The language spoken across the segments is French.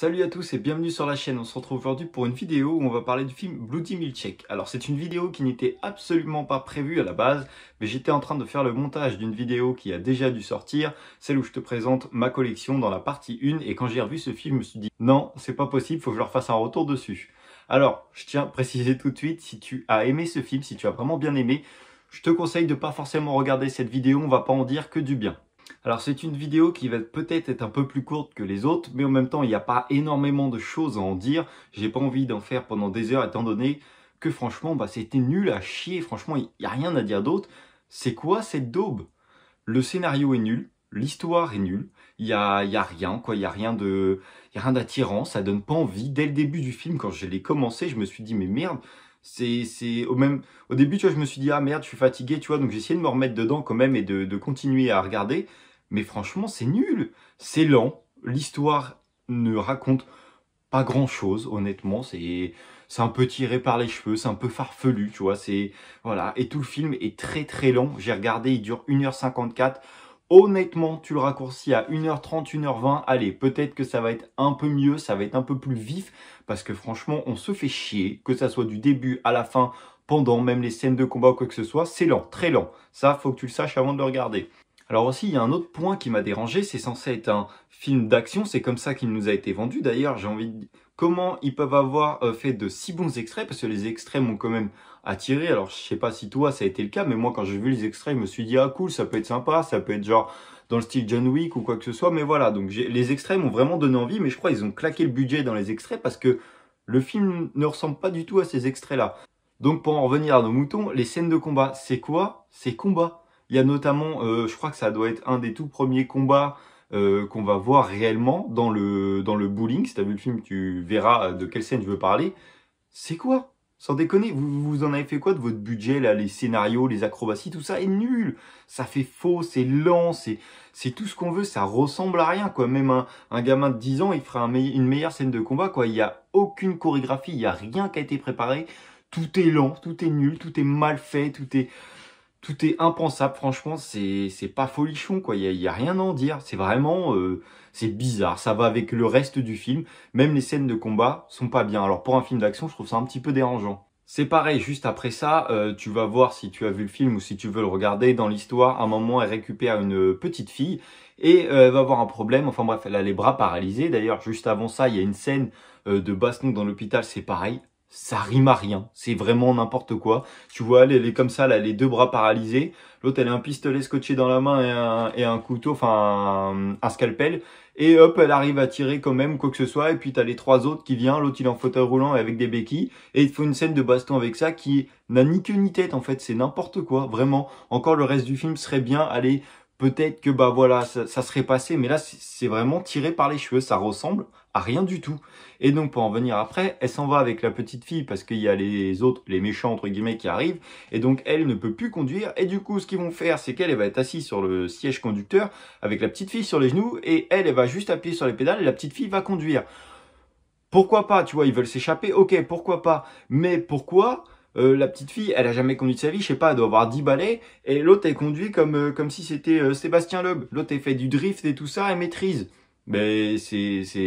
Salut à tous et bienvenue sur la chaîne. On se retrouve aujourd'hui pour une vidéo où on va parler du film Bloody Milkshake. Alors c'est une vidéo qui n'était absolument pas prévue à la base, mais j'étais en train de faire le montage d'une vidéo qui a déjà dû sortir, celle où je te présente ma collection dans la partie 1, et quand j'ai revu ce film, je me suis dit non, c'est pas possible, faut que je leur fasse un retour dessus. Alors, je tiens à préciser tout de suite, si tu as aimé ce film, si tu as vraiment bien aimé, je te conseille de pas forcément regarder cette vidéo, on va pas en dire que du bien. Alors c'est une vidéo qui va peut-être être un peu plus courte que les autres, mais en même temps il n'y a pas énormément de choses à en dire. J'ai pas envie d'en faire pendant des heures étant donné que franchement c'était nul à chier, franchement il n'y a rien à dire d'autre. C'est quoi cette daube? Le scénario est nul, l'histoire est nulle, il y a rien quoi, il y a rien d'attirant, ça donne pas envie. Dès le début du film quand je l'ai commencé, je me suis dit mais merde, au début tu vois, je me suis dit ah merde, je suis fatigué, tu vois, donc j'ai essayé de me remettre dedans quand même et de continuer à regarder. Mais franchement, c'est nul, c'est lent, l'histoire ne raconte pas grand-chose, honnêtement, c'est un peu tiré par les cheveux, c'est un peu farfelu, tu vois, voilà, et tout le film est très très long. J'ai regardé, il dure 1h54. Honnêtement, tu le raccourcis à 1h30, 1h20, allez, peut-être que ça va être un peu mieux, ça va être un peu plus vif, parce que franchement, on se fait chier, que ça soit du début à la fin, pendant même les scènes de combat ou quoi que ce soit, c'est lent, très lent. Ça, faut que tu le saches avant de le regarder. Alors aussi, il y a un autre point qui m'a dérangé, c'est censé être un film d'action, c'est comme ça qu'il nous a été vendu. D'ailleurs, j'ai envie de dire, comment ils peuvent avoir fait de si bons extraits, parce que les extraits m'ont quand même attiré. Alors, je sais pas si toi, ça a été le cas, mais moi, quand j'ai vu les extraits, je me suis dit, ah cool, ça peut être sympa, ça peut être genre dans le style John Wick ou quoi que ce soit. Mais voilà, donc les extraits m'ont vraiment donné envie, mais je crois qu'ils ont claqué le budget dans les extraits parce que le film ne ressemble pas du tout à ces extraits-là. Donc, pour en revenir à nos moutons, les scènes de combat, c'est quoi? C'est combat. Il y a notamment, je crois que ça doit être un des tout premiers combats qu'on va voir réellement dans le bowling. Si tu as vu le film, tu verras de quelle scène je veux parler. C'est quoi? Sans déconner, vous en avez fait quoi de votre budget, là, les scénarios, les acrobaties, tout ça est nul. Ça fait faux, c'est lent, c'est tout ce qu'on veut, ça ressemble à rien, quoi. Même un gamin de 10 ans, il fera une meilleure scène de combat, quoi. Il n'y a aucune chorégraphie, il n'y a rien qui a été préparé. Tout est lent, tout est nul, tout est mal fait, tout est impensable, franchement, c'est pas folichon, quoi. Il y a rien à en dire. C'est vraiment, c'est bizarre. Ça va avec le reste du film. Même les scènes de combat sont pas bien. Alors pour un film d'action, je trouve ça un petit peu dérangeant. C'est pareil, juste après ça, tu vas voir si tu as vu le film ou si tu veux le regarder. Dans l'histoire, à un moment, elle récupère une petite fille et elle va avoir un problème. Enfin bref, elle a les bras paralysés. D'ailleurs, juste avant ça, il y a une scène de baston dans l'hôpital. C'est pareil. Ça rime à rien, c'est vraiment n'importe quoi. Tu vois, elle est comme ça, elle a les deux bras paralysés. L'autre, elle a un pistolet scotché dans la main et un couteau, enfin un scalpel. Et hop, elle arrive à tirer quand même, quoi que ce soit. Et puis t'as les trois autres qui viennent, l'autre il est en fauteuil roulant avec des béquilles. Et il faut une scène de baston avec ça qui n'a ni queue ni tête en fait, c'est n'importe quoi, vraiment. Encore le reste du film serait bien, allez, peut-être que bah voilà, ça serait passé. Mais là, c'est vraiment tiré par les cheveux, ça ressemble à rien du tout. Et donc pour en venir après, elle s'en va avec la petite fille parce qu'il y a les autres, les méchants entre guillemets qui arrivent. Et donc elle ne peut plus conduire. Et du coup ce qu'ils vont faire, c'est qu'elle va être assise sur le siège conducteur avec la petite fille sur les genoux. Et elle va juste appuyer sur les pédales et la petite fille va conduire. Pourquoi pas, tu vois, ils veulent s'échapper, ok, pourquoi pas. Mais pourquoi la petite fille, elle a jamais conduit de sa vie, je sais pas, elle doit avoir 10 balais. Et l'autre, elle conduit comme si c'était Sébastien Loeb. L'autre, elle fait du drift et tout ça, elle maîtrise. Mais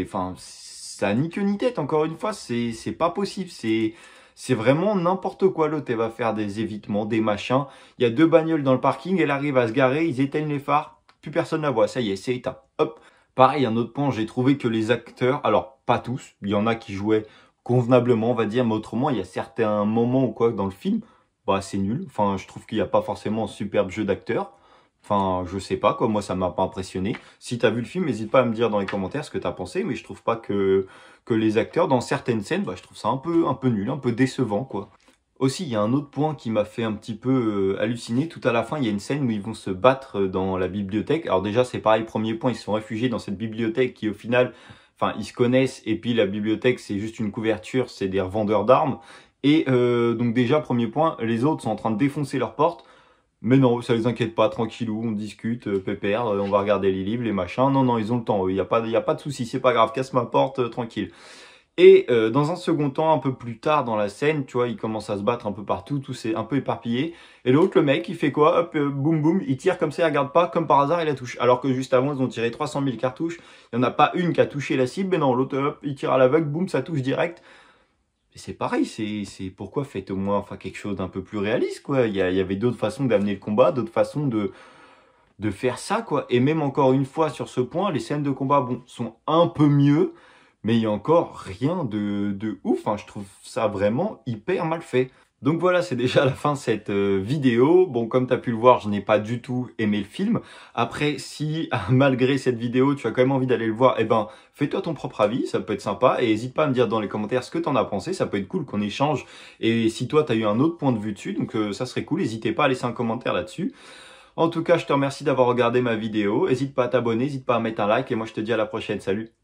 enfin, ça a ni queue ni tête, encore une fois, c'est pas possible, c'est vraiment n'importe quoi. L'autre, elle va faire des évitements, des machins. Il y a deux bagnoles dans le parking, elle arrive à se garer, ils éteignent les phares, plus personne la voit, ça y est, c'est éteint. Hop. Pareil, un autre point, j'ai trouvé que les acteurs, alors pas tous, il y en a qui jouaient convenablement, on va dire, mais autrement, il y a certains moments ou quoi dans le film, bah c'est nul. Enfin, je trouve qu'il n'y a pas forcément un superbe jeu d'acteurs. Enfin, je sais pas, quoi, moi ça m'a pas impressionné. Si t'as vu le film, n'hésite pas à me dire dans les commentaires ce que t'as pensé, mais je trouve pas que les acteurs, dans certaines scènes, bah, je trouve ça un peu nul, un peu décevant, quoi. Aussi, il y a un autre point qui m'a fait un petit peu halluciner. Tout à la fin, il y a une scène où ils vont se battre dans la bibliothèque. Alors déjà, c'est pareil, premier point, ils se sont réfugiés dans cette bibliothèque qui, au final, enfin, ils se connaissent. Et puis, la bibliothèque, c'est juste une couverture, c'est des revendeurs d'armes. Et donc déjà, premier point, les autres sont en train de défoncer leurs portes. Mais non, ça les inquiète pas, tranquillou, on discute, pépère, on va regarder les livres, les machins. Non, non, ils ont le temps, il y a pas de souci, c'est pas grave, casse ma porte, tranquille. Et dans un second temps, un peu plus tard dans la scène, tu vois, il commence à se battre un peu partout, tout c'est un peu éparpillé. Et l'autre, le mec, il fait quoi? Hop, boum boum, il tire comme ça, il regarde pas, comme par hasard, il la touche. Alors que juste avant, ils ont tiré 300 000 cartouches, il n'y en a pas une qui a touché la cible, mais non, l'autre, hop, il tire à l'aveugle, boum, ça touche direct. Et c'est pareil, c'est pourquoi faites au moins enfin, quelque chose d'un peu plus réaliste, quoi. Il y avait d'autres façons d'amener le combat, d'autres façons de faire ça, quoi. Et même encore une fois, sur ce point, les scènes de combat, bon, sont un peu mieux, mais il y a encore rien de ouf, hein. Je trouve ça vraiment hyper mal fait. Donc voilà, c'est déjà la fin de cette vidéo. Bon, comme tu as pu le voir, je n'ai pas du tout aimé le film. Après, si malgré cette vidéo, tu as quand même envie d'aller le voir, eh ben, fais-toi ton propre avis, ça peut être sympa. Et n'hésite pas à me dire dans les commentaires ce que tu en as pensé, ça peut être cool qu'on échange. Et si toi, tu as eu un autre point de vue dessus, donc ça serait cool, n'hésitez pas à laisser un commentaire là-dessus. En tout cas, je te remercie d'avoir regardé ma vidéo. N'hésite pas à t'abonner, n'hésite pas à mettre un like et moi je te dis à la prochaine. Salut!